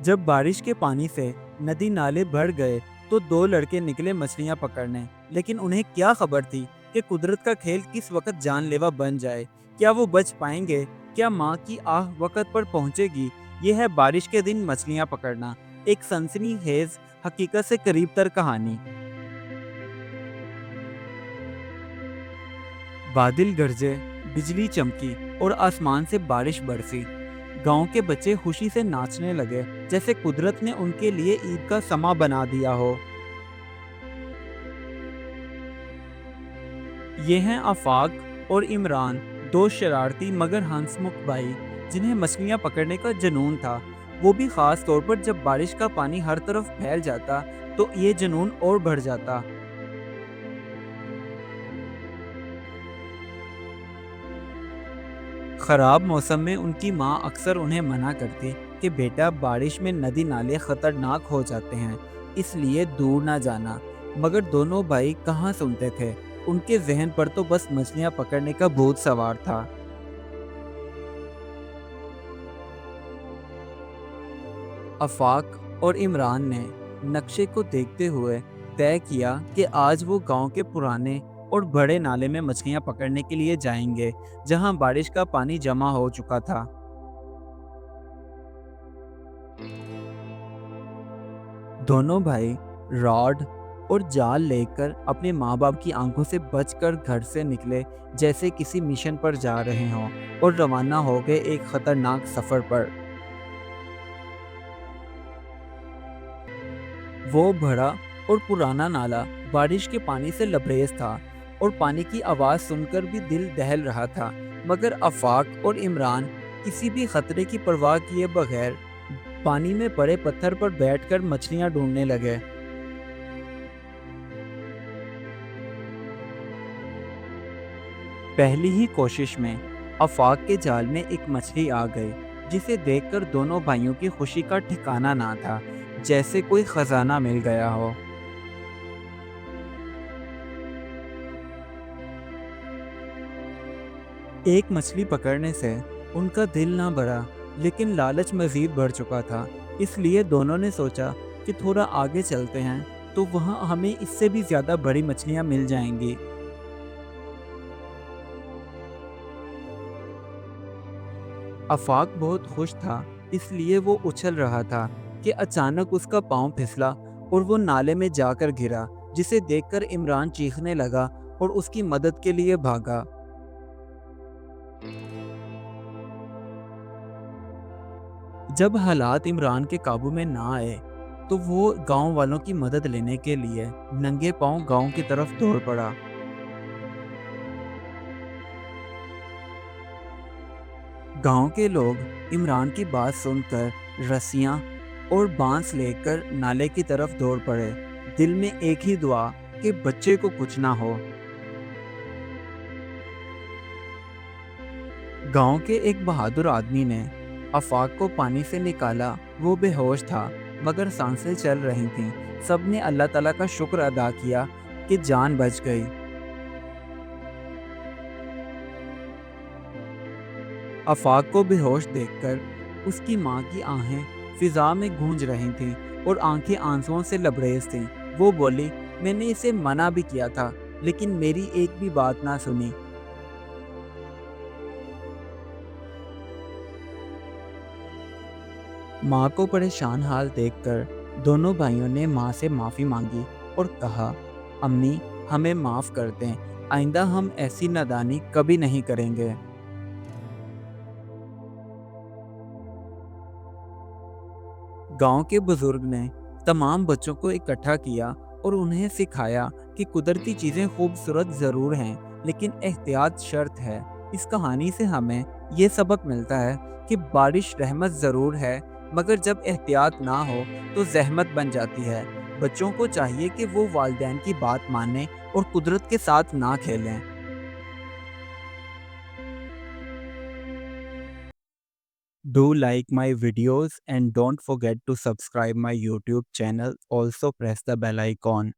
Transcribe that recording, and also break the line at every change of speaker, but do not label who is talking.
जब बारिश के पानी से नदी नाले भर गए तो दो लड़के निकले मछलियां पकड़ने। लेकिन उन्हें क्या खबर थी कि कुदरत का खेल किस वक्त जानलेवा बन जाए। क्या वो बच पाएंगे? क्या माँ की आह वक्त पर पहुंचेगी? ये है बारिश के दिन मछलियां पकड़ना, एक सनसनीखेज हकीकत से करीब तर कहानी। बादल गरजे, बिजली चमकी और आसमान से बारिश बरसी। गांव के बच्चे खुशी से नाचने लगे, जैसे कुदरत ने उनके लिए ईद का समा बना दिया हो। ये हैं आफाक और इमरान, दो शरारती मगर हंसमुख भाई, जिन्हें मछलियां पकड़ने का जुनून था। वो भी खास तौर पर जब बारिश का पानी हर तरफ फैल जाता तो ये जुनून और बढ़ जाता। खराब मौसम में उनकी माँ अक्सर उन्हें मना करती कि बेटा, बारिश में नदी नाले खतरनाक हो जाते हैं, इसलिए दूर ना जाना। मगर दोनों भाई कहाँ सुनते थे। उनके जहन पर तो बस मछलियाँ पकड़ने का भूत सवार था। आफाक और इमरान ने नक्शे को देखते हुए तय किया कि आज वो गांव के पुराने और बड़े नाले में मछलियां पकड़ने के लिए जाएंगे, जहां बारिश का पानी जमा हो चुका था। दोनों भाई रॉड और जाल लेकर अपने माँ बाप की आंखों से बचकर घर से निकले, जैसे किसी मिशन पर जा रहे हों, और रवाना हो गए एक खतरनाक सफर पर। वो बड़ा और पुराना नाला बारिश के पानी से लबरेज था, और पानी की आवाज़ सुनकर भी दिल दहल रहा था। मगर आफाक और इमरान किसी भी खतरे की परवाह किए बगैर पानी में पड़े पत्थर पर बैठकर मछलियां ढूंढने लगे। पहली ही कोशिश में आफाक के जाल में एक मछली आ गई, जिसे देखकर दोनों भाइयों की खुशी का ठिकाना ना था, जैसे कोई खजाना मिल गया हो। एक मछली पकड़ने से उनका दिल ना भरा, लेकिन लालच मजीद बढ़ चुका था। इसलिए दोनों ने सोचा कि थोड़ा आगे चलते हैं तो वहाँ हमें इससे भी ज्यादा बड़ी मछलियाँ मिल जाएंगी। आफाक बहुत खुश था, इसलिए वो उछल रहा था कि अचानक उसका पाँव फिसला और वो नाले में जाकर गिरा, जिसे देखकर इमरान चीखने लगा और उसकी मदद के लिए भागा। जब हालात इमरान के काबू में ना आए तो वो गांव वालों की मदद लेने के लिए नंगे पांव गांव की तरफ दौड़ पड़ा। गांव के लोग इमरान की बात सुनकर रस्सियां और बांस लेकर नाले की तरफ दौड़ पड़े, दिल में एक ही दुआ कि बच्चे को कुछ ना हो। गांव के एक बहादुर आदमी ने आफाक को पानी से निकाला। वो बेहोश था, मगर सांसें चल रही थीं। सबने अल्लाह ताला का शुक्र अदा किया कि जान बच गई। आफाक को बेहोश देखकर उसकी माँ की आहें फिजा में गूंज रही थीं और आंखें आंसुओं से लबरेज थीं। वो बोली, मैंने इसे मना भी किया था, लेकिन मेरी एक भी बात ना सुनी। माँ को परेशान हाल देखकर दोनों भाइयों ने माँ से माफ़ी मांगी और कहा, अम्मी, हमें माफ़ कर दें, आइंदा हम ऐसी नादानी कभी नहीं करेंगे। गांव के बुजुर्ग ने तमाम बच्चों को इकट्ठा किया और उन्हें सिखाया कि कुदरती चीज़ें खूबसूरत ज़रूर हैं, लेकिन एहतियात शर्त है। इस कहानी से हमें ये सबक मिलता है कि बारिश रहमत ज़रूर है, मगर जब एहतियात ना हो तो जहमत बन जाती है। बच्चों को चाहिए कि वो वालिदैन की बात मानें और कुदरत के साथ ना खेलें। Do like my videos and don't forget to subscribe my YouTube channel. Also press the bell icon.